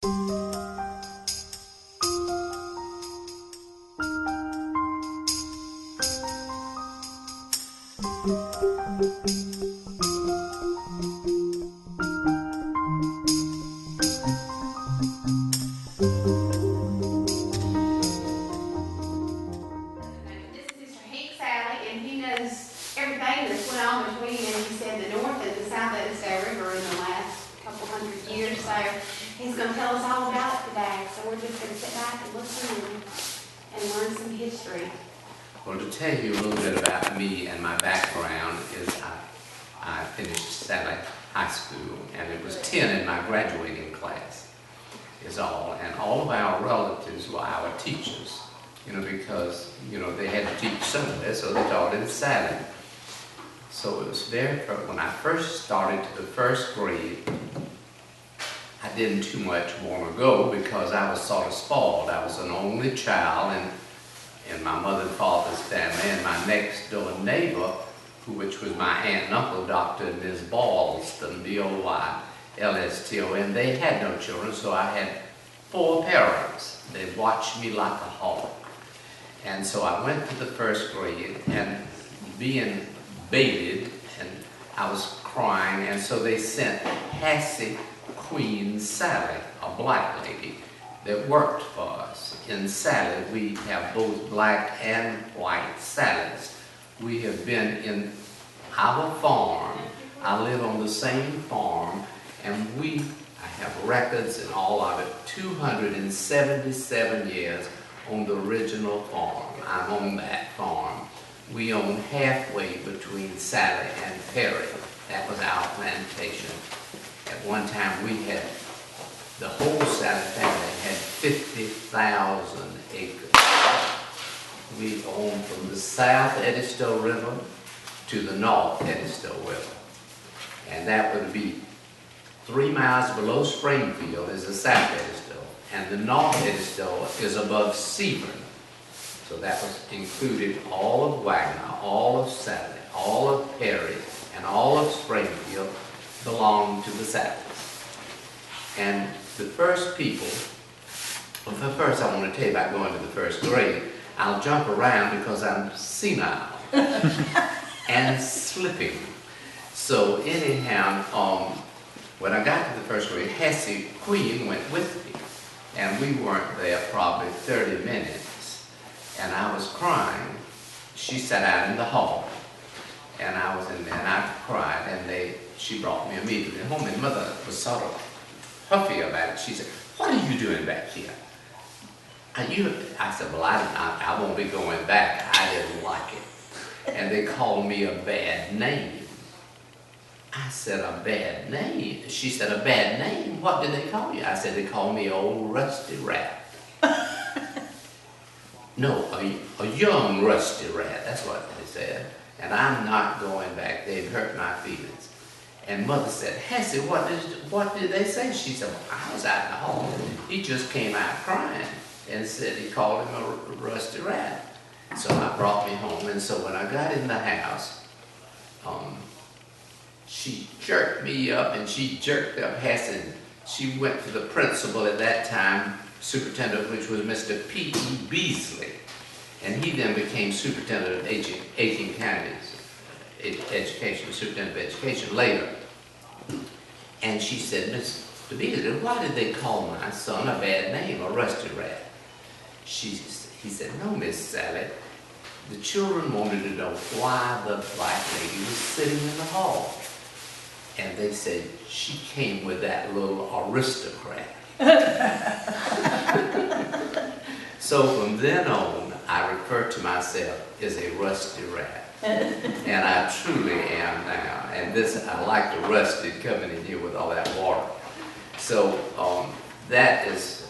Hink, Salley, and he knows everything that's went on between, as you said, the North and the South Edison River in the last couple hundred years. So he's going to tell us all about it today. So we're just going to sit back and listen and learn some history. Well, to tell you a little bit about me and my background is I finished Salley High School, and it was 10 in my graduating class is all. And all of our relatives were our teachers, because, they had to teach somewhere, so they taught in Salley. So it was when I first started to the first grade, I didn't too much want to go because I was sort of spoiled. I was an only child in my mother and father's family, and my next door neighbor, which was my aunt and uncle, Dr. and Ms. Ballston, Boylston, they had no children, so I had 4 parents. They watched me like a hawk. And so I went to the first grade, and being baited, and I was crying, and so they sent Hassie Queen Salley, a black lady, that worked for us. In Salley, we have both black and white Sallies. We have been in our farm. I live on the same farm, and I have records and all of it, 277 years on the original farm. I'm on that farm. We own halfway between Salley and Perry. That was our plantation. At one time the whole Salley family had 50,000 acres. We owned from the south Edisto River to the north Edisto River. And that would be 3 miles below Springfield is the south Edisto, and the north Edisto is above Sebring. So that was included all of Wagner, all of Salley, all of Perry, and all of Springfield belonged to the Salleys. And the first people, first I want to tell you about going to the first grade. I'll jump around because I'm senile and slipping. So anyhow, when I got to the first grade, Hassie Queen went with me, and we weren't there probably 30 minutes, and I was crying. She sat out in the hall, and I was in there, and I cried, and she brought me immediately home, and Mother was sort of huffy about it. She said, "What are you doing back here?" I said, "Well, I won't be going back. I didn't like it." And they called me a bad name. I said, "A bad name?" She said, "A bad name? What did they call you?" I said, "They called me Old Rusty Rat." No, a young Rusty Rat, that's what they said. And I'm not going back. They've hurt my feelings. And Mother said, "Hassie, what did they say?" She said, "Well, I was out in the hall. He just came out crying and said he called him a Rusty Rat." So I brought me home. And so when I got in the house, she jerked me up, and she jerked up Hassie. She went to the principal at that time, superintendent, which was Mr. P.E. Beasley. And he then became superintendent of Aiken County's education, superintendent of education later. And she said, "Mr. Beasley, why did they call my son a bad name, a Rusty Rat?" He said, "No, Miss Salley, the children wanted to know why the black lady was sitting in the hall. And they said, she came with that little aristocrat." So from then on, I refer to myself as a Rusty Rat. And I truly am now. And I like the rusty coming in here with all that water. So that is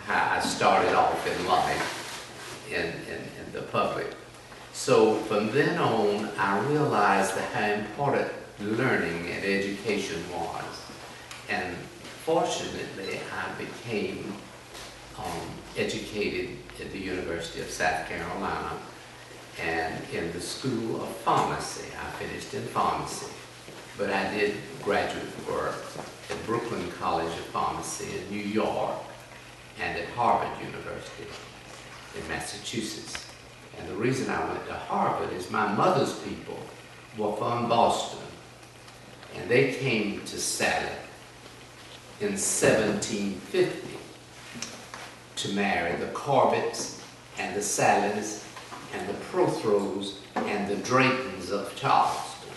how I started off in life in the public. So from then on, I realized how important learning and education was. And fortunately, I became educated at the University of South Carolina and in the School of Pharmacy. I finished in pharmacy. but I did graduate work at Brooklyn College of Pharmacy in New York and at Harvard University in Massachusetts. And the reason I went to Harvard is my mother's people were from Boston, and they came to Salley in 1750 to marry the Corbetts and the Salleys and the Prothros and the Draytons of Charleston,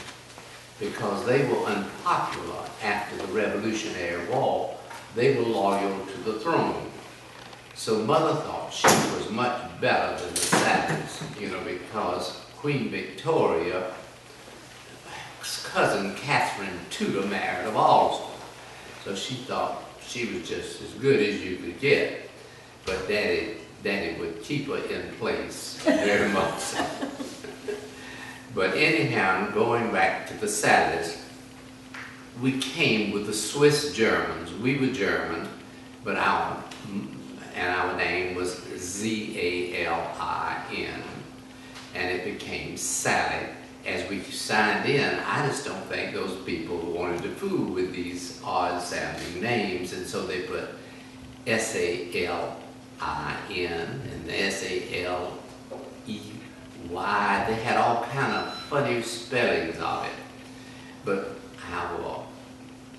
because they were unpopular after the Revolutionary War. They were loyal to the throne. So Mother thought she was much better than the Salleys, because Queen Victoria's cousin Catherine Tudor married a Boston. So she thought she was just as good as you could get. But Daddy would keep her in place very much so. But anyhow, going back to the Salleys, we came with the Swiss Germans. We were German, but our name was Z-A-L-I-N, and it became Salley. As we signed in, I just don't think those people wanted to fool with these odd-sounding names, and so they put S-A-L-I-N and the S-A-L-E-Y. They had all kind of funny spellings of it. But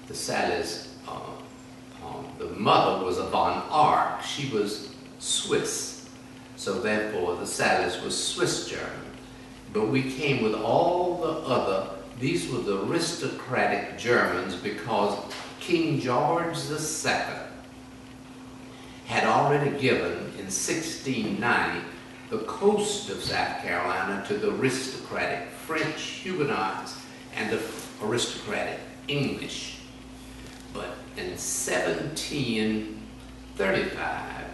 the Salleys, the mother was a von Ark. She was Swiss. So therefore, the Salleys was Swiss German. But we came with all the other, these were the aristocratic Germans, because King George II had already given in 1690 the coast of South Carolina to the aristocratic French Huguenots and the aristocratic English. But in 1735,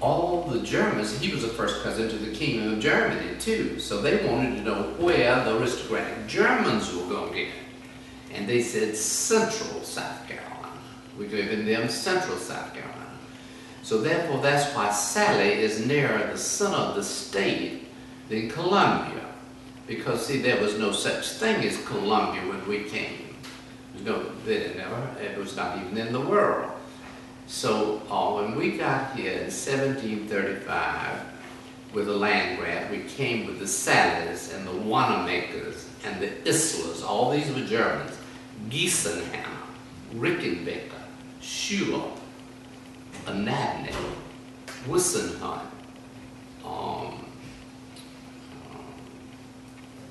all the Germans, he was the first cousin to the King of Germany too, so they wanted to know where the aristocratic Germans were going to get. And they said Central South Carolina. We're giving them Central South Carolina. So therefore, that's why Salley is nearer the center of the state than Columbia. Because see, there was no such thing as Columbia when we came. It was not even in the world. So when we got here in 1735 with the land grant, we came with the Salleys and the Wanamakers and the Islers. All these were Germans. Giesenhammer, Rickenbacker, Schuler, Anabney, Wissenhunt,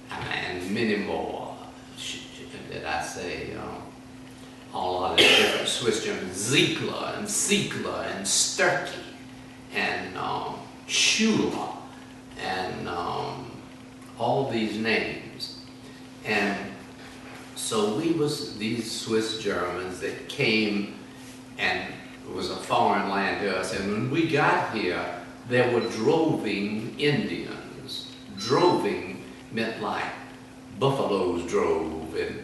and many more. Did I say? All of the different Swiss Germans, Ziegler and Siegler and Sturkey and Schuler and all these names. And so we was these Swiss Germans that came, and it was a foreign land to us. And when we got here, there were droving Indians. Droving meant like buffaloes drove and,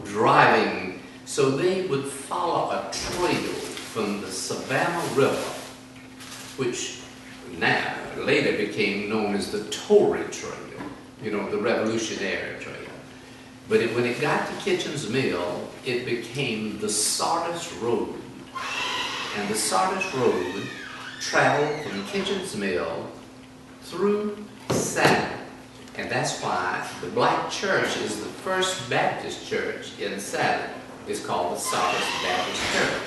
driving. So they would follow a trail from the Savannah River, which now later became known as the Tory Trail, the Revolutionary Trail. But when it got to Kitchen's Mill, it became the Sardis Road. And the Sardis Road traveled from Kitchen's Mill through Salley. And that's why the black church is the first Baptist church in Salley. It's called the Sardis Baptist Church.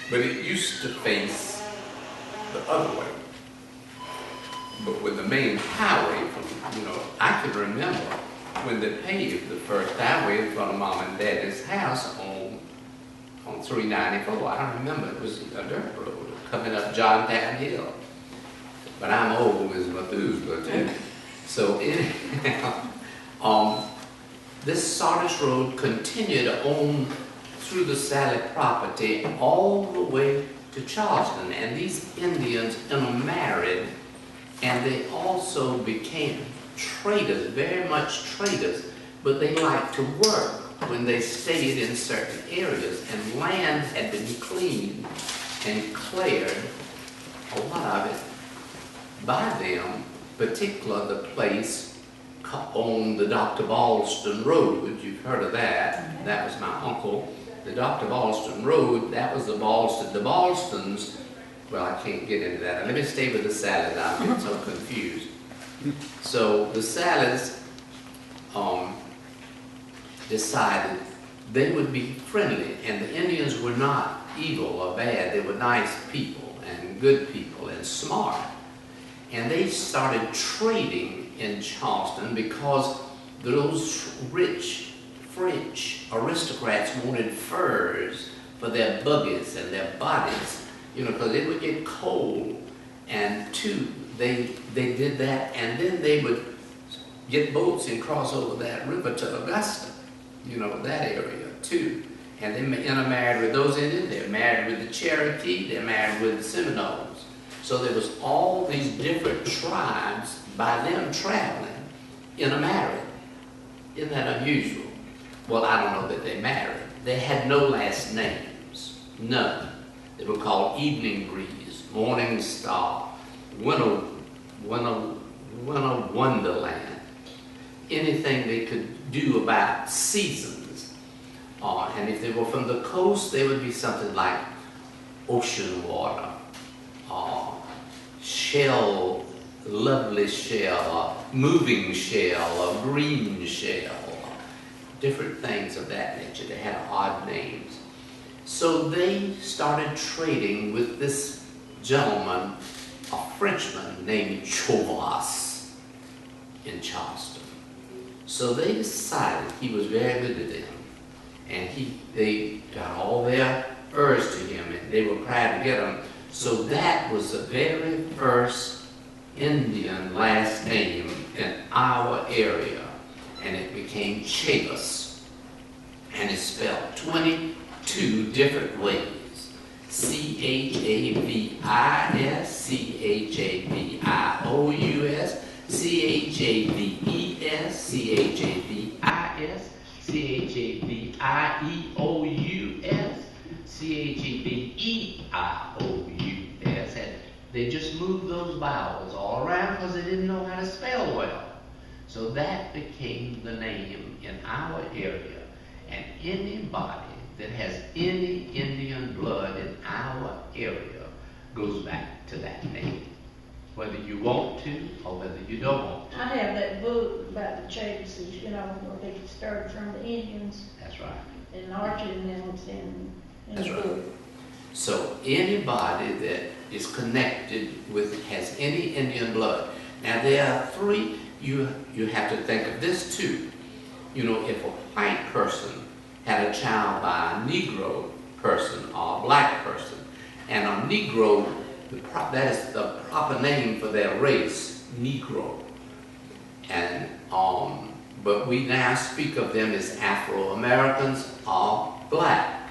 But it used to face the other way. But with the main highway from, I can remember when they paved the first highway in front of Mom and Daddy's house on 394. I remember it was a dirt road coming up Johntown Hill. But I'm old as Methuselah too. So anyhow, this Sardis Road continued on through the Salley property all the way to Charleston. And these Indians intermarried, and they also became traders, very much traders, but they liked to work when they stayed in certain areas, and land had been cleaned and cleared, a lot of it, by them, particularly the place on the Dr. Ballston Road. You've heard of that. That was my uncle. The Dr. Ballston Road, that was the Ballston. The Ballstons, well, I can't get into that. Let me stay with the Salleys. I'm getting so confused. So the Salleys decided they would be friendly, and the Indians were not evil or bad. They were nice people and good people and smart. And they started trading in Charleston because those rich French aristocrats wanted furs for their buggies and their bodies, you know, because it would get cold. And two, they did that, and then they would get boats and cross over that river to Augusta, you know, that area too. And they intermarried with those Indians. They're married with the Cherokee. They're married with the Seminoles. So there was all these different tribes by them traveling intermarried. Isn't that unusual? Well, I don't know that they married. They had no last names, none. They were called Evening Breeze, Morning Star, Winter Wonderland. Anything they could do about seasons. And if they were from the coast, they would be something like ocean water, shell, lovely shell, moving shell, green shell, different things of that nature. They had odd names. So they started trading with this gentleman, a Frenchman named Chauvas in Charleston. So they decided he was very good to them. And they got all their furs to him, and they were proud to get them. So that was the very first Indian last name in our area, and it became Chavis. And it's spelled 22 different ways. C-H-A-V-I-S, C-H-A-V-I-O-U-S, C-H-A-V-E-S, C-H-A-V-I-S, C-H-A-V-I-E-O-U-S, C-H-A-V-E-I-O-U-S. And they just moved those vowels all around because they didn't know how to spell well. So that became the name in our area. And anybody that has any Indian blood in our area goes back to that name, whether you want to or whether you don't want to. I have that book about the Chavises, you know, where they started from the Indians. That's right. And Archie and them was in That's the right. book. So anybody that is connected with, has any Indian blood. Now there are three, you have to think of this too. You know, if a white person had a child by a Negro person or a black person, and a Negro, that is the proper name for their race, Negro. And but we now speak of them as Afro-Americans or black.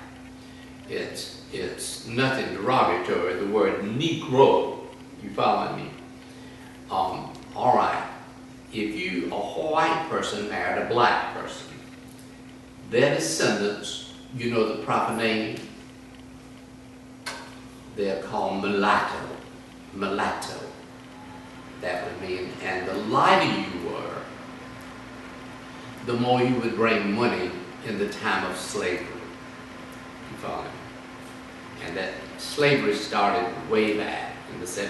It's nothing derogatory, the word Negro. You follow me? All right. If you, a white person, married a black person, their descendants, you know the proper name? They're called mulatto. Mulatto. That would mean, and the lighter you were, the more you would bring money in the time of slavery. You follow me? And that slavery started way back in the 1700s.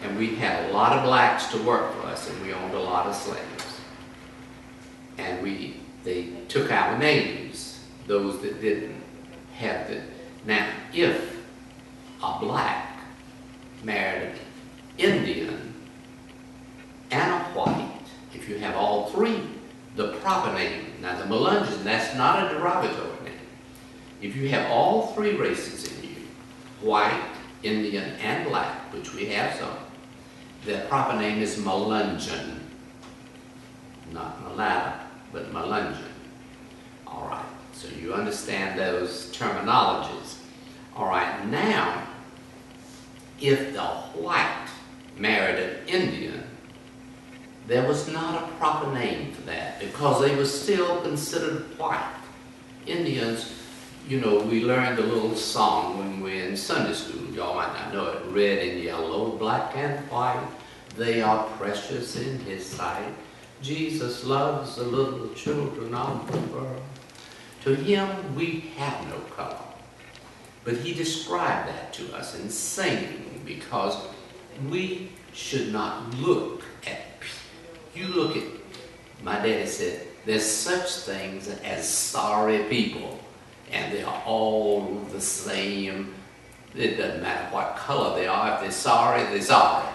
And we had a lot of blacks to work for us, and we owned a lot of slaves. And they took our names, those that didn't have the. Now, if a black married an Indian and a white, if you have all three, the proper name, now the Melungeon, that's not a derogatory name. If you have all three races in you, white, Indian, and black, which we have some, their proper name is Melungeon. Not mulatto, but Melungeon. All right, so you understand those terminologies. All right, now, if the white married an Indian, there was not a proper name for that because they were still considered white. Indians, you know, we learned a little song when we were in Sunday school. Y'all might not know it. Red and yellow, black and white, They are precious in his sight. Jesus loves the little children of the world. To him we have no color. But he described that to us in singing, because we should not look at, you look at, my daddy said, there's such things as sorry people, and they're all the same. It doesn't matter what color they are. If they're sorry, they're sorry.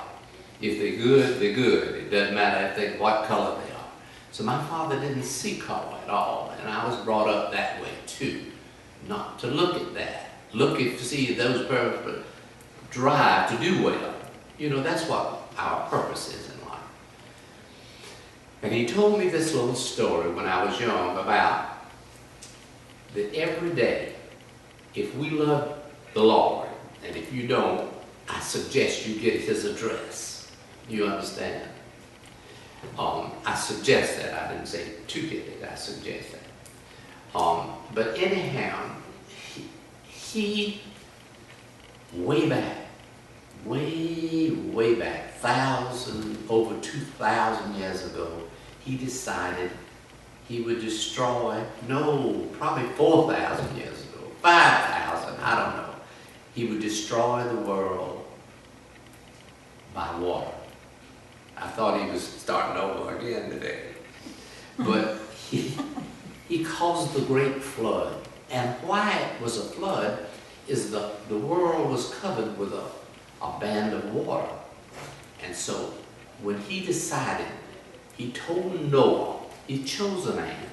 If they're good, they're good. It doesn't matter what color they are. So my father didn't see color at all, and I was brought up that way too, not to look at that. Look to see those people drive to do well. You know, that's what our purpose is in life. And he told me this little story when I was young about that every day, if we love the Lord, and if you don't, I suggest you get his address. You understand? I suggest that. I didn't say to get it. I suggest that. But anyhow, he way back, way back, over 2,000 years ago, he decided he would destroy, probably 4,000 years ago, 5,000, I don't know. He would destroy the world by water. I thought he was starting over again today. But he caused the great flood. And why it was a flood is the world was covered with a band of water. And so when he decided, he told Noah, he chose a man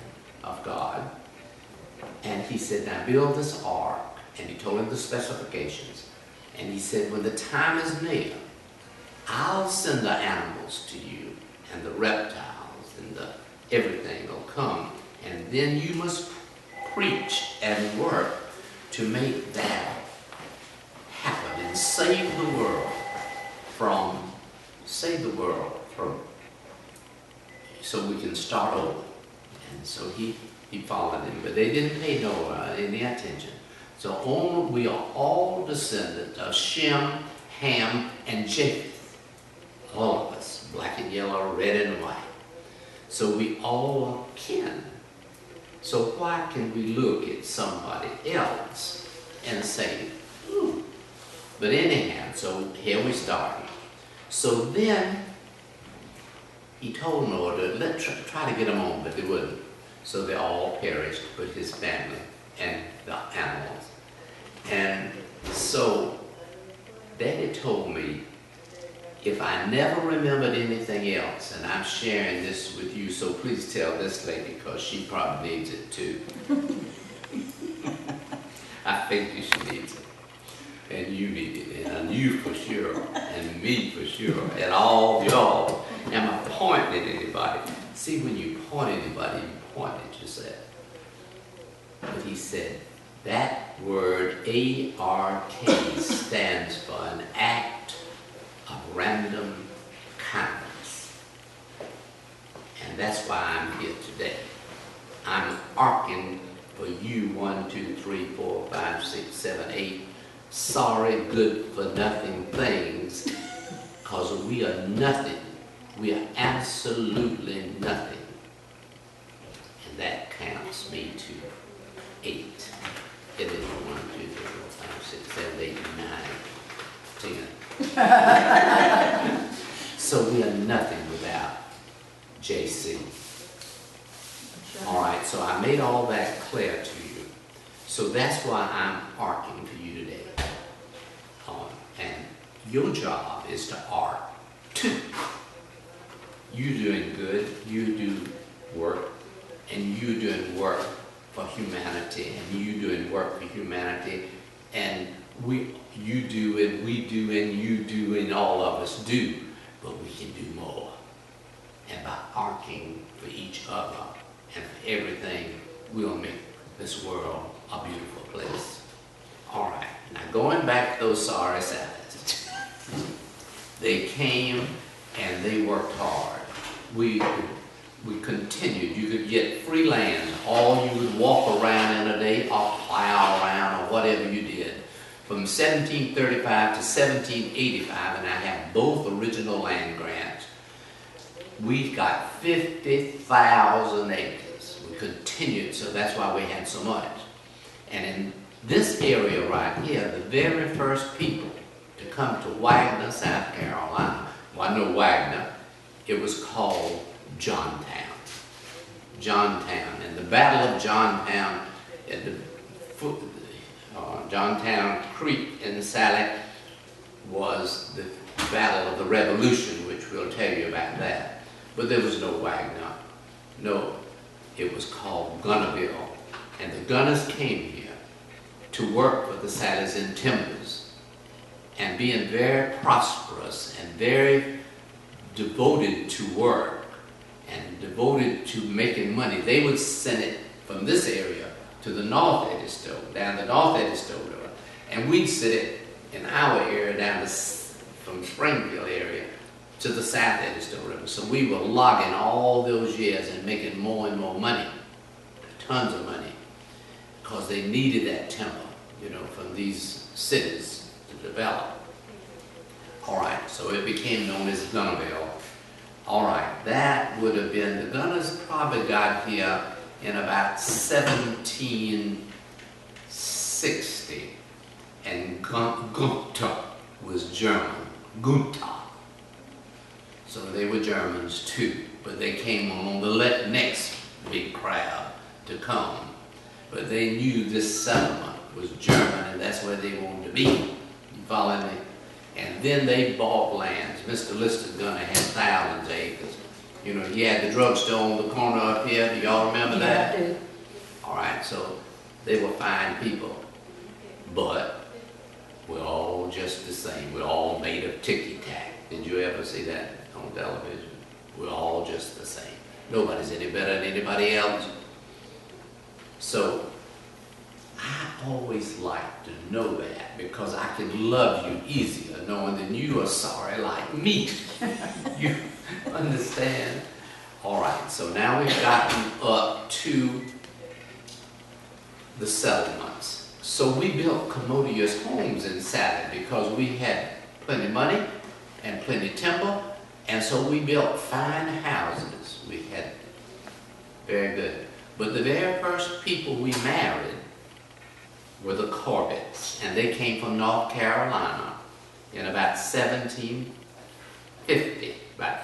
of God, and he said, now build this ark. And he told him the specifications. And he said, when the time is near, I'll send the animals to you, and the reptiles, and everything will come. And then you must preach and work to make that happen and save the world from, so we can start over. And so he followed him, but they didn't pay Noah any attention. So we are all descendants of Shem, Ham, and Japheth. All of us, black and yellow, red and white. So we all are kin. So why can we look at somebody else and say, ooh. But anyhow, so here we start. So then he told Noah to try to get them on, but they wouldn't. So they all perished, but his family and the animals. And so Daddy told me, if I never remembered anything else, and I'm sharing this with you, so please tell this lady, because she probably needs it too. I think she needs it. And you need it, and you for sure, and me for sure, and all y'all. Am I pointing at anybody? See, when you point at anybody, you point at yourself. But he said, that word A-R-K stands for an act of random kindness. And that's why I'm here today. I'm arcing for you 1, 2, 3, 4, 5, 6, 7, 8 sorry, good for nothing things, because we are nothing. We are absolutely nothing. And that counts me to 8. It is 1, 2, 3, 4, 5, 6, 7, 8, 9, 10. So we are nothing without JC. All right, so I made all that clear to you. So that's why I'm arcing for you today. And your job is to arc too. You doing good, you do work, and you doing work for humanity, and you doing work for humanity, and you do, and we do, and you do, and all of us do, but we can do more. And by arcing for each other and for everything, we'll make this world a beautiful place. All right, now going back to those sorry Sabbaths. They came and they worked hard. We continued. You could get free land. All you would walk around in a day or plow around or whatever you did. from 1735 to 1785, and I have both original land grants. We got 50,000 acres. We continued, so that's why we had so much. And in this area right here, the very first people to come to Wagner, South Carolina, well, I know Wagner, it was called Johntown. Johntown, and the Battle of Johntown at the foot, Johntown Creek in Salley was the Battle of the Revolution, which we'll tell you about that. But there was no Wagner. No, it was called Gunnerville. And the gunners came here to work for the Salleys in timbers, and being very prosperous and very devoted to work and devoted to making money. They would send it from this area to the North Edisto, down the North Edisto River, and we'd send it in our area down to, from Springfield area to the South Edisto River. So we were logging all those years and making more and more money, tons of money, because they needed that timber, you know, from these cities to develop. All right, so it became known as Gunnerville. All right, that would have been, the gunners probably got here in about 1760, and Gunther was German, Gunther. So they were Germans too, but they came on the next big crowd to come. But they knew this settlement was German, and that's where they wanted to be. You follow me? And then they bought lands. Mr. Lister Gunner had thousands of acres. You know, he had the drugstore on the corner up here. Do y'all remember that? Yeah, I do. All right, so they were fine people. But we're all just the same. We're all made of ticky-tack. Did you ever see that on television? We're all just the same. Nobody's any better than anybody else. So I always like to know that, because I can love you easier knowing that you are sorry like me. You understand? All right, so now we've gotten up to the settlements. So we built commodious homes in Salley because we had plenty of money and plenty of timber, and so we built fine houses. We had very good. But the very first people we married were the Corbetts, and they came from North Carolina in about 1750, about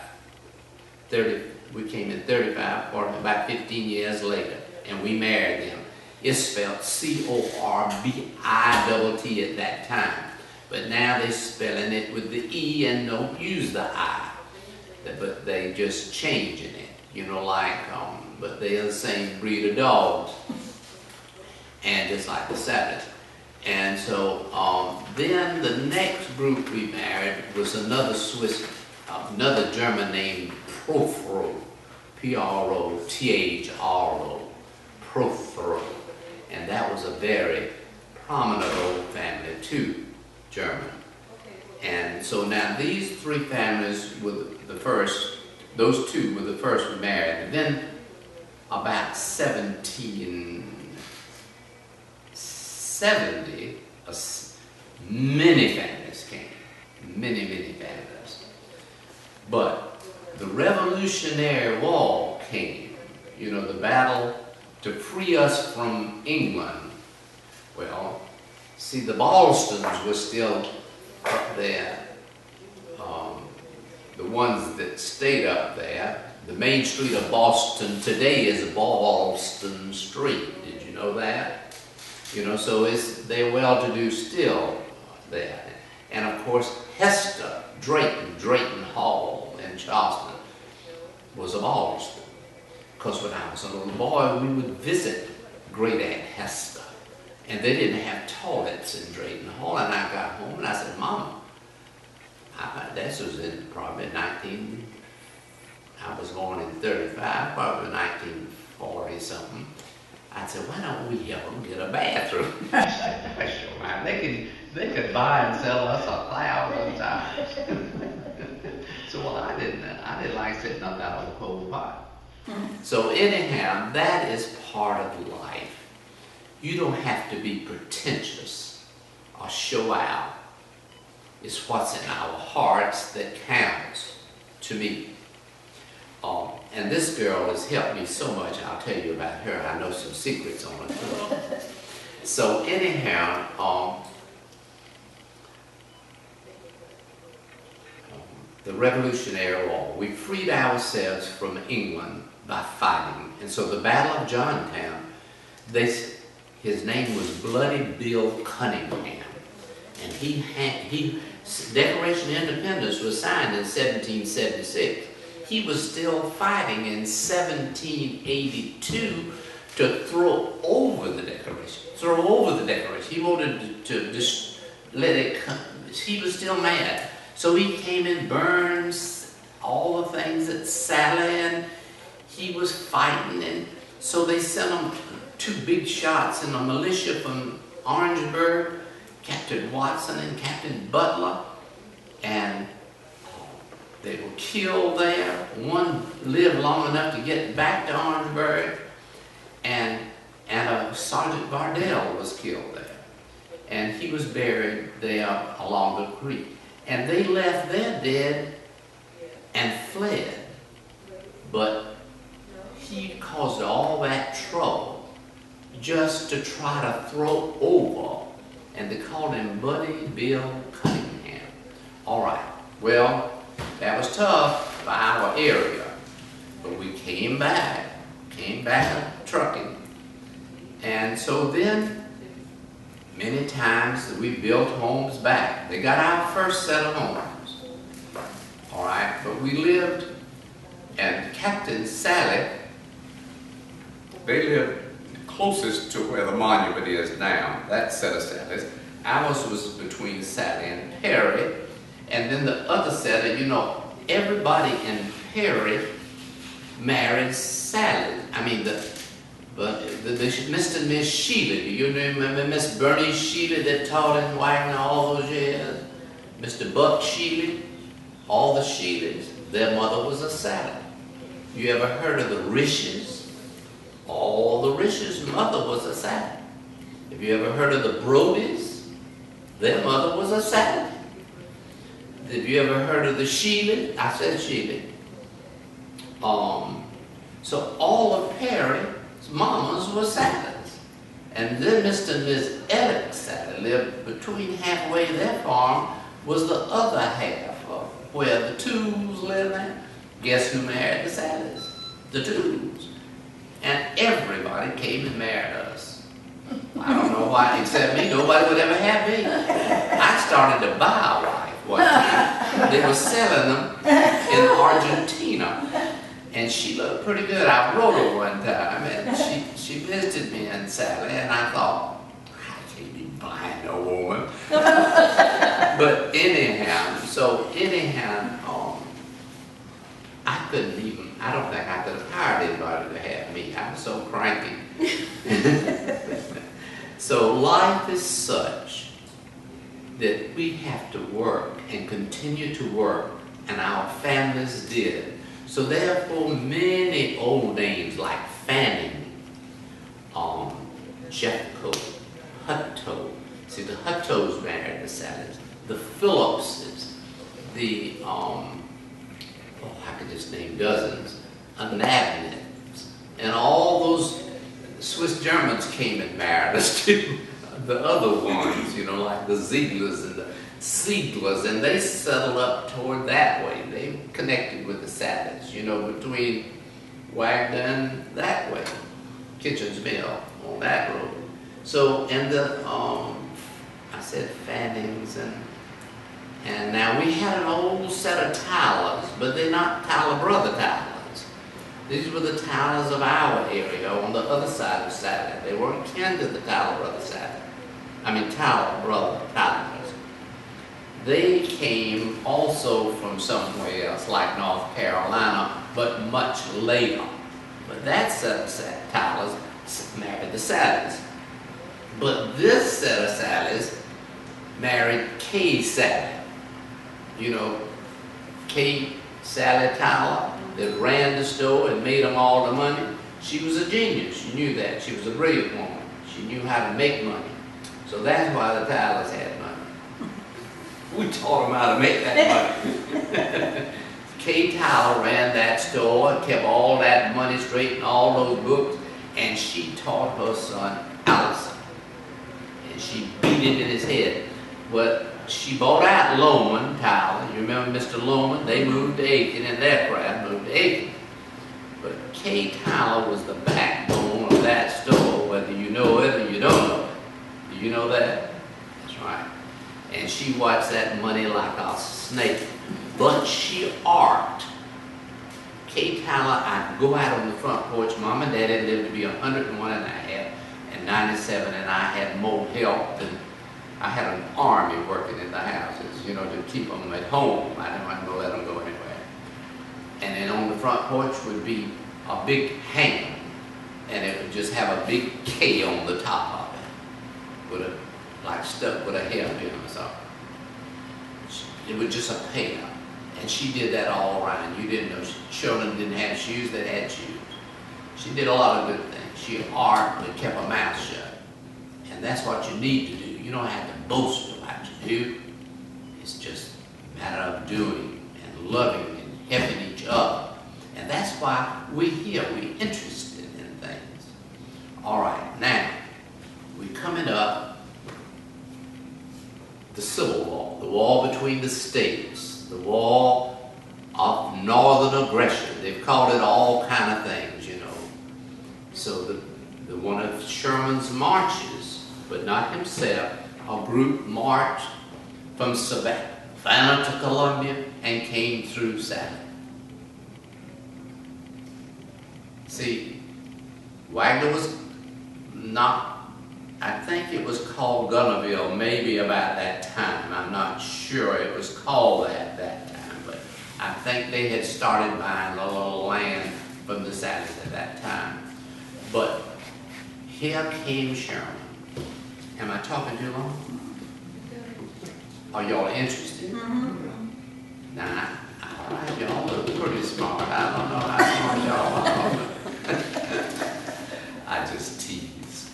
30, we came in 35, or about 15 years later, and we married them. It's spelled C-O-R-B-I-T-T at that time, but now they're spelling it with the E and don't use the I, but they just changing it, you know, like, but they're the same breed of dogs. And just like the Sabbath. And so then the next group we married was another another German named Prothero, P-R-O-T-H-R-O, Prothero. And that was a very prominent old family too, German. And so now these three families were the first, those two were the first we married. And then about 1770, many families came, many families. But the Revolutionary War came, you know, the battle to free us from England. Well, see, the Ballstons were still up there, the ones that stayed up there. The main street of Boston today is Ballston Street. Did you know that? You know, so they're well-to-do still there. And of course, Hester Drayton Hall in Charleston was a Ballston. Because when I was a little boy, we would visit Great Aunt Hester. And they didn't have toilets in Drayton Hall. And I got home and I said, Mama, this was in probably I was born in 35, probably 1940 something. I said, why don't we help them get a bathroom? I said, sure, man. They could buy and sell us 1,000 times. So well, I didn't like sitting up out of the cold pot. So anyhow, that is part of life. You don't have to be pretentious or show out. It's what's in our hearts that counts to me. And this girl has helped me so much. I'll tell you about her. I know some secrets on her too. So anyhow, the Revolutionary War, we freed ourselves from England by fighting. And so the Battle of Johnstown, his name was Bloody Bill Cunningham. And Declaration of Independence was signed in 1776. He was still fighting in 1782 to throw over the Declaration. He wanted to just let it come. He was still mad. So he came and burned all the things at Salley, and he was fighting. And so they sent him 2 big shots in a militia from Orangeburg, Captain Watson and Captain Butler, and they were killed there. One lived long enough to get back to Orangeburg, and Sergeant Bardell was killed there. And he was buried there along the creek. And they left their dead and fled. But he caused all that trouble just to try to throw over. And they called him Bloody Bill Cunningham. All right, well, that was tough for our area. But we came back trucking. And so then, many times we built homes back. They got our first set of homes. All right, but we lived, and Captain Salley, they lived closest to where the monument is now, that set of Salleys. Ours was between Salley and Perry, and then the other set of, everybody in Perry married Salley. I mean, Mr. and Miss Sheila. Do you remember Miss Bernie Sheila that taught in Wagner all those years? Mr. Buck Sheila, all the Sheilas, their mother was a Salley. You ever heard of the Rishes? All the Rishes' mother was a Salley. Have you ever heard of the Brodies? Their mother was a Salley. Have you ever heard of the Sheila? I said Sheila. So all of Perry's mamas were Salleys. And then Mr. and Miss Elliot Salley lived between halfway. Their farm was the other half of where the Tools lived at. Guess who married the Salleys? The Tools. And everybody came and married us. I don't know why, except me. Nobody would ever have me. I started to buy a wife one time. They were selling them in Argentina. And she looked pretty good. I wrote her one time, and she visited me in Salley, and I thought, I can't be buying no woman. But anyhow, I don't think I could have hired anybody to have me. I was so cranky. So life is such that we have to work and continue to work, and our families did. So therefore, many old names like Fanning, Jeffco, Hutto. See, the Huttos married the Salleys. The Phillipses, the, I could just name dozens, Nabnets, and all those Swiss Germans came and married us too. The other ones, like the Zieglers and the Sieglers, and they settled up toward that way. They connected with the Salleys, between Wagner and that way, Kitchen's Mill on that road. So, and the, I said Fannings, and now we had an old set of Tylers, but they're not Tyler Brother Tylers. These were the Tylers of our area on the other side of Salley. They weren't kin to the Tyler Brother Tyler Brother Tylers. They came also from somewhere else, like North Carolina, but much later. But that set of Tylers married the Salleys. But this set of Salleys married Kay Salley. Kay Salley Tyler that ran the store and made them all the money. She was a genius. She knew that. She was a brilliant woman. She knew how to make money. So that's why the Tylers had money. We taught them how to make that money. Kay Tyler ran that store, kept all that money straight and all those books, and she taught her son Allison. And she beat it in his head. Well, she bought out Loman Tyler. You remember Mr. Loman? They moved to Aiken, and their crowd moved to Aiken. But Kay Tyler was the backbone of that store, whether you know it or you don't know it. Do you know that? That's right. And she watched that money like a snake. But she art. Kay Tyler, I'd go out on the front porch. Mom and Daddy lived to be 101 and a half and 97, and I had more help than I had an army working in the houses, you know, to keep them at home. I didn't want to let them go anywhere. And then on the front porch would be a big ham, and it would just have a big K on the top of it, with a, like stuck with a hairpin or something. It was just a pair. And she did that all around. You didn't know children didn't have shoes, they had shoes. She did a lot of good things. She art, but kept her mouth shut. And that's what you need to do. You don't have to boast about what you do. It's just a matter of doing and loving and helping each other. And that's why we're here. We're interested in things. All right, now, we're coming up the Civil War, the war between the states, the war of northern aggression. They've called it all kind of things, you know. So the one of Sherman's marches, but not himself, a group marched from Savannah to Columbia and came through Salley. See, Wagner was not, I think it was called Gunnerville maybe about that time. I'm not sure it was called that time, but I think they had started buying a little land from the Salleys at that time. But here came Sherman. Am I talking too long? Are y'all interested? Mm-hmm. Nah, all right, y'all look pretty smart. I don't know how smart y'all are. I just tease.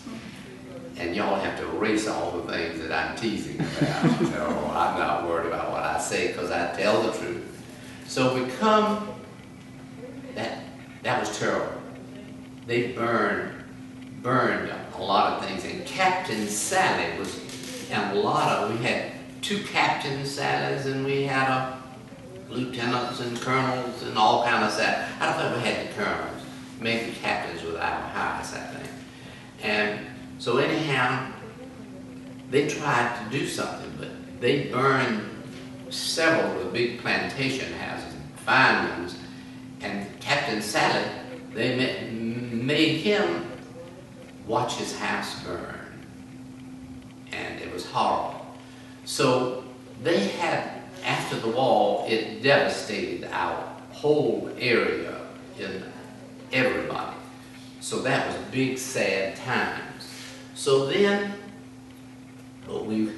And y'all have to erase all the things that I'm teasing about. No, I'm not worried about what I say because I tell the truth. So we come, that was terrible. They burned a lot of things, and Captain Salley was, and we had 2 Captain Salleys, and we had lieutenants and colonels and all kind of Salleys. I don't think we had the colonels, maybe captains with our highest, I think. And so anyhow, they tried to do something, but they burned several of the big plantation houses, fine ones, and Captain Salley, they made him watch his house burn, and it was horrible. So they had, after the war, it devastated our whole area in everybody. So that was big, sad times. So then, we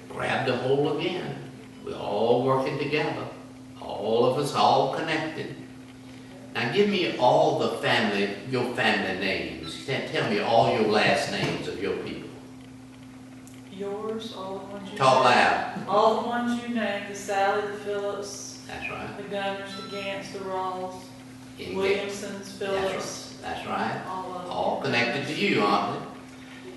grabbed a hold again. We're all working together. All of us, all connected. Now give me all the family, your family names. Tell me all your last names of your people. Yours, all the ones you Talk named. loud. All the ones you named, the Salley, the Phillips, That's right. the Gunners, the Gants, the Rawls, In Williamsons, Phillips, That's right. all of them. All connected to you, aren't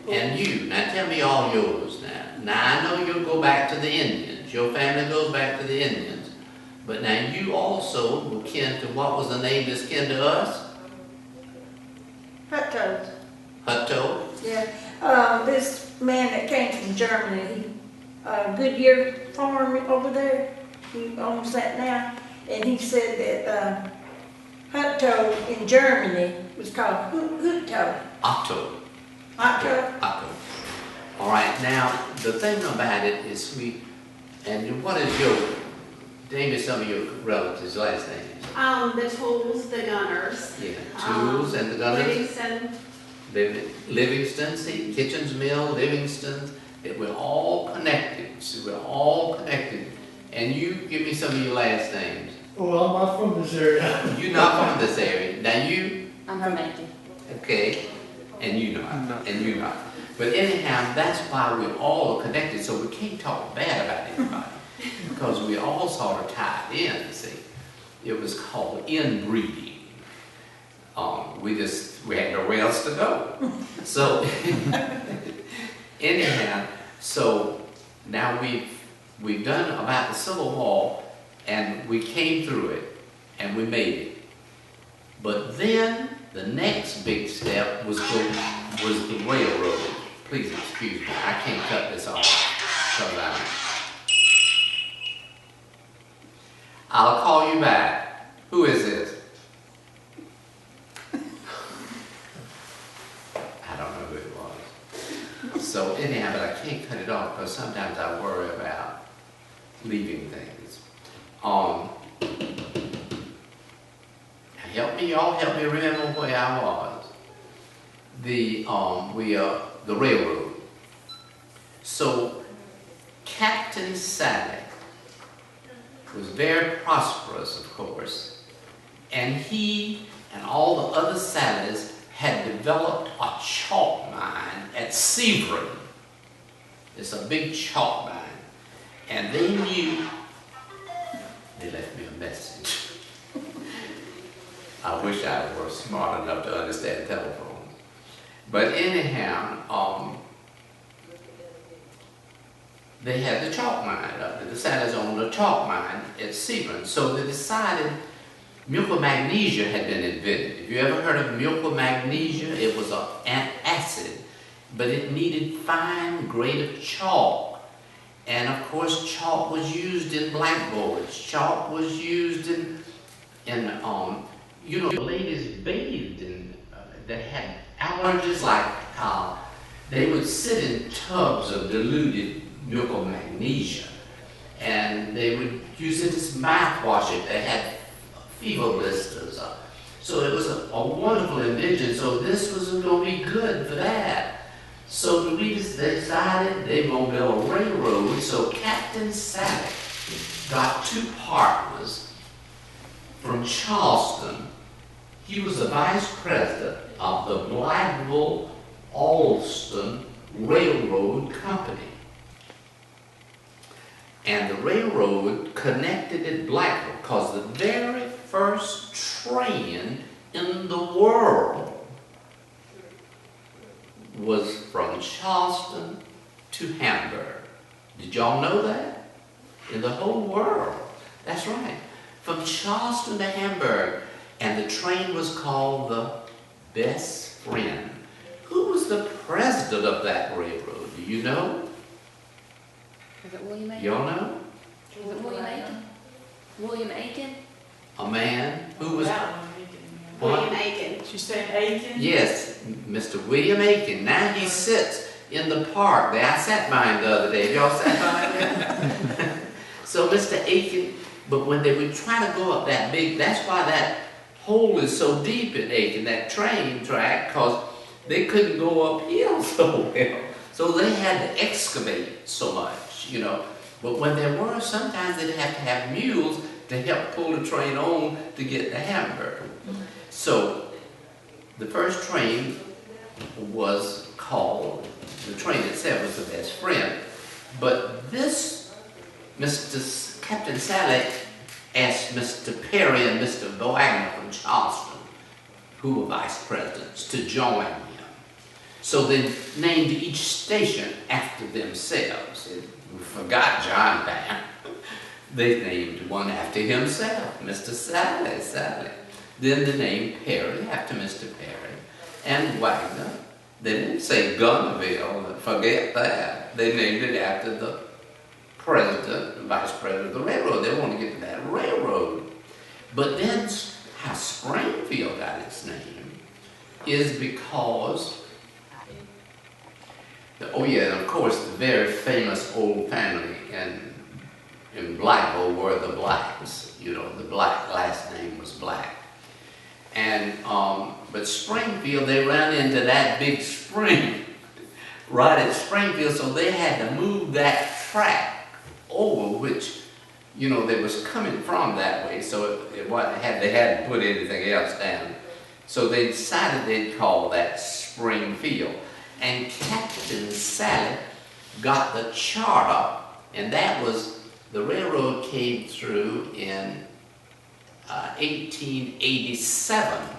they? And you. Now tell me all yours now. Now I know you'll go back to the Indians. Your family goes back to the Indians. But now you also were kin to, what was the name that's kin to us? Hutto. Hutto? Yeah. This man that came from Germany, Goodyear Farm over there, he owns that now, and he said that Hutto in Germany was called Hutto. Otto. Hutto. Otto. All right, now, the thing about it is and what is name me some of your relatives' last names. The Tools, the Gunners. Yeah, Tools and the Gunners. Livingston. Livingston, see, Kitchen's Mill, Livingston, we're all connected. So we're all connected. And you give me some of your last names. Well, I'm not from this area. You're not from this area. Now you, I'm from Macon. okay, and you not, and you not. But anyhow, that's why we're all connected, so we can't talk bad about anybody. because we all sort of tied in, see. It was called inbreeding. We had nowhere else to go. So, anyhow, so now we've done about the Civil War, and we came through it, and we made it. But then the next big step was the railroad. Please excuse me, I can't cut this off because I'll call you back. Who is this? I don't know who it was. So anyhow, but I can't cut it off because sometimes I worry about leaving things. Help me, y'all help me remember where I was. The railroad. So Captain Salley was very prosperous, of course, and he and all the other Salleys had developed a chalk mine at Sebring. It's a big chalk mine. And they knew, they left me a message. I wish I were smart enough to understand telephones. But anyhow, they had the chalk mine up there. The Salleys owned a chalk mine at Sebring. So they decided milk of magnesia had been invented. Have you ever heard of milk of magnesia? It was an acid, but it needed fine grade of chalk. And of course, chalk was used in blackboards. Chalk was used in ladies bathed in, that had allergies, like they would sit in tubs of diluted milk of magnesia, and they would use it as mouthwash if they had fever blisters. So it was a wonderful invention. So this was going to be good for that. So they decided they were going to build a railroad. So Captain Salley got two partners from Charleston. He was the vice president of the Blackville-Alston Railroad Company. And the railroad connected at Blackville because the very first train in the world was from Charleston to Hamburg. Did y'all know that? In the whole world. That's right. From Charleston to Hamburg. And the train was called the Best Friend. Who was the president of that railroad? Do you know? Is it William Aiken? Y'all know? Is it William Aiken? William Aiken? A man who was... That one, Aiken, yeah. What? William Aiken. She's saying Aiken? Yes, Mr. William Aiken. Now he sits in the park there. I sat by him the other day. Y'all sat by him? So Mr. Aiken, but when they would try to go up that big, that's why that hole is so deep in Aiken, that train track, because they couldn't go uphill so well. So they had to excavate so much, you know. But when there were, sometimes they'd have to have mules to help pull the train on to get to Hamburg. So the first train was called, the train itself was the Best Friend. But this, Captain Salley asked Mr. Perry and Mr. Wagner from Charleston, who were vice presidents, to join him. So they named each station after themselves. We forgot John Bam. They named one after himself, Mr. Salley. Then they named Perry after Mr. Perry. And Wagner, they didn't say Gunnerville, forget that. They named it after the president, the vice president of the railroad. They wanted to get to that railroad. But then how Springfield got its name is because, and of course, the very famous old family in Blackville were the Blacks. You know, the Black last name was Black. And, but Springfield, they ran into that big spring right at Springfield, so they had to move that track over, which, you know, they was coming from that way, so they hadn't put anything else down. So they decided they'd call that Springfield. And Captain Salley got the charter, and that was The railroad came through in 1887.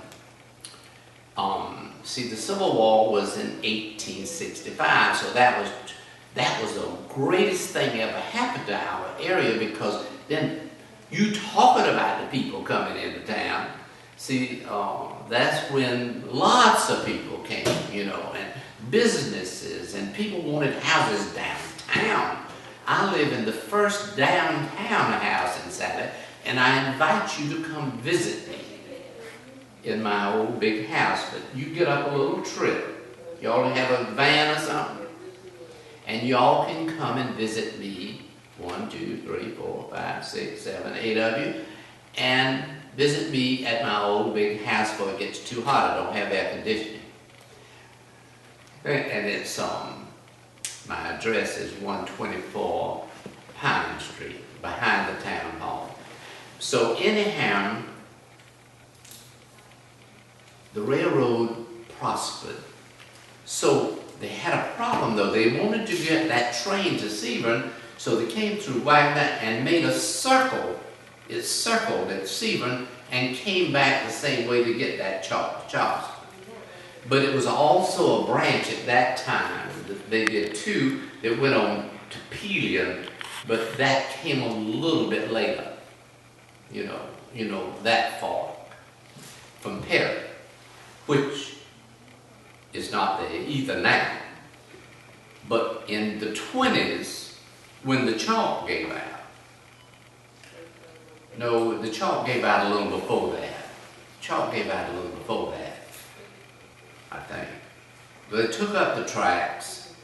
See, the Civil War was in 1865, so that was the greatest thing ever happened to our area, because then you talking about the people coming into town. See, that's when lots of people came, and businesses, and people wanted houses downtown. I live in the first downtown house in Salley, and I invite you to come visit me in my old big house. But you get up a little trip. Y'all have a van or something, and y'all can come and visit me. 1, 2, 3, 4, 5, 6, 7, 8 of you, and visit me at my old big house before it gets too hot. I don't have air conditioning. And it's my address is 124 Pine Street, behind the town hall. So anyhow, the railroad prospered. So they had a problem though. They wanted to get that train to Severn, so they came through Wagner and made a circle. It circled at Severn and came back the same way to get that Charleston. But it was also a branch at that time. They did two that went on to Pelion, but that came a little bit later. That far from Perry, which is not there either now. But in the 20s, when the chalk gave out, no, the chalk gave out a little before that. Chalk gave out a little before that, I think. But they took up the tracks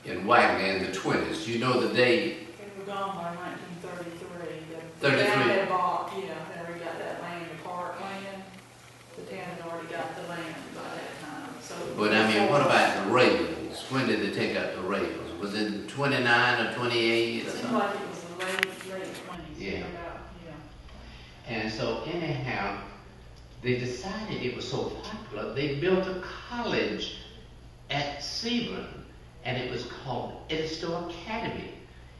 in Wagner in the 20s. You know the date? They were gone by 1933. The 33. town had bought, they already got that land, the park land. The town had already got the land by that time, so. But I mean, what about the rails? When did they take up the rails? Was it 29 or 28 or It seemed something? like it was the late 20s. Yeah. Yeah. And so anyhow, they decided it was so popular, they built a college at Severn, and it was called Edisto Academy.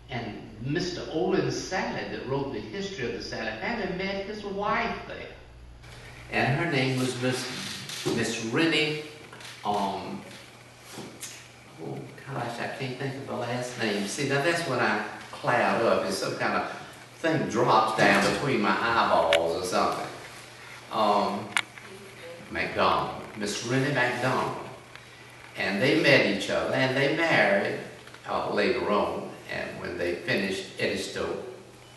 And Mr. Olin Salley, that wrote the history of the Salley family, met his wife there. And her name was Miss Rennie, oh gosh, I can't think of the last name. See, now that's when I cloud up. It's some kind of thing drops down between my eyeballs or something. MacDonald, Miss Rennie MacDonald. And they met each other, and they married later on, and when they finished Edisto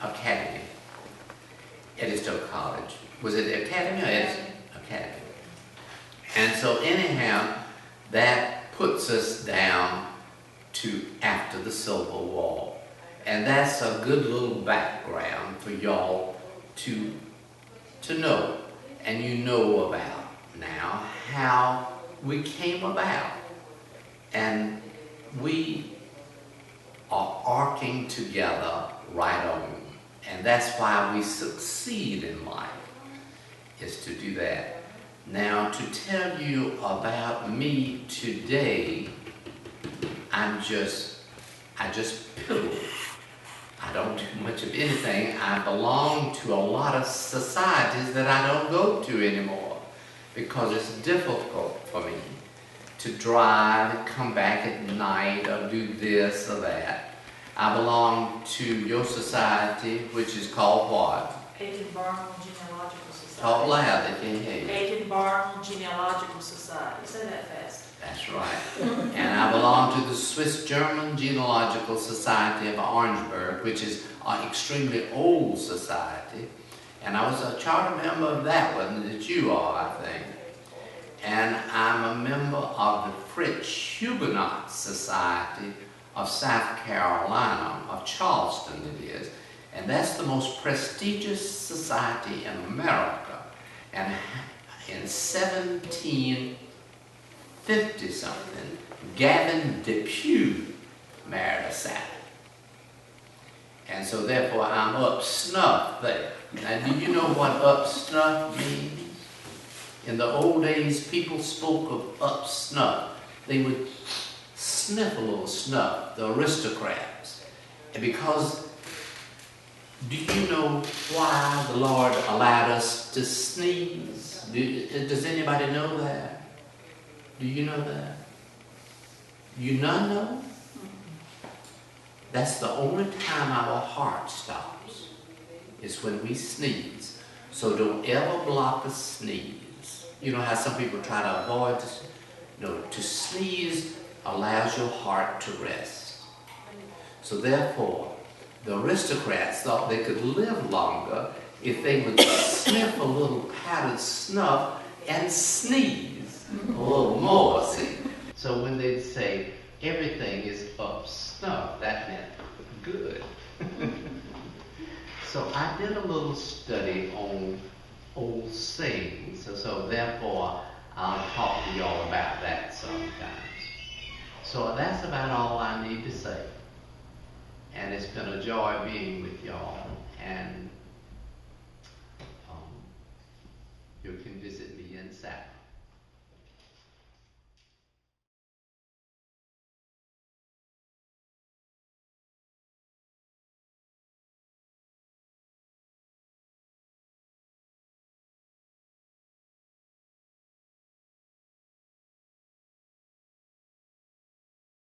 Academy, Edisto College. Was it Academy or Edisto? Academy. And so anyhow, that puts us down to after the Civil War. And that's a good little background for y'all to know. And you know about now how we came about. And we are arcing together right on. And that's why we succeed in life, is to do that. Now, to tell you about me today, I just piddle. I don't do much of anything. I belong to a lot of societies that I don't go to anymore because it's difficult for me to drive and come back at night or do this or that. I belong to your society, which is called what? Aiken-Barnwell Genealogical Society. Talk loud, they can't hear you. Aiken-Barnwell Genealogical Society. Say that fast. That's right. And I belong to the Swiss-German Genealogical Society of Orangeburg, which is an extremely old society. And I was a charter member of that one, that you are, I think. And I'm a member of the French Huguenot Society of South Carolina, of Charleston it is. And that's the most prestigious society in America. And in 1750-something, Gavin Depew married a Salley. And so therefore I'm up snuff there. Now do you know what up snuff means? In the old days, people spoke of up snuff. They would sniff a little snuff, the aristocrats. And because Do you know why the Lord allowed us to sneeze? Does anybody know that? Do you know that? You none know? That's the only time our heart stops, is when we sneeze. So don't ever block a sneeze. You know how some people try to avoid this? No, to sneeze allows your heart to rest. So therefore, the aristocrats thought they could live longer if they would sniff a little powdered snuff and sneeze a little more, see? So when they'd say, everything is up snuff, that meant good. So I did a little study on old sayings, so therefore I'll talk to y'all about that sometimes. So that's about all I need to say. And it's been a joy being with y'all. And you can visit me in Salley.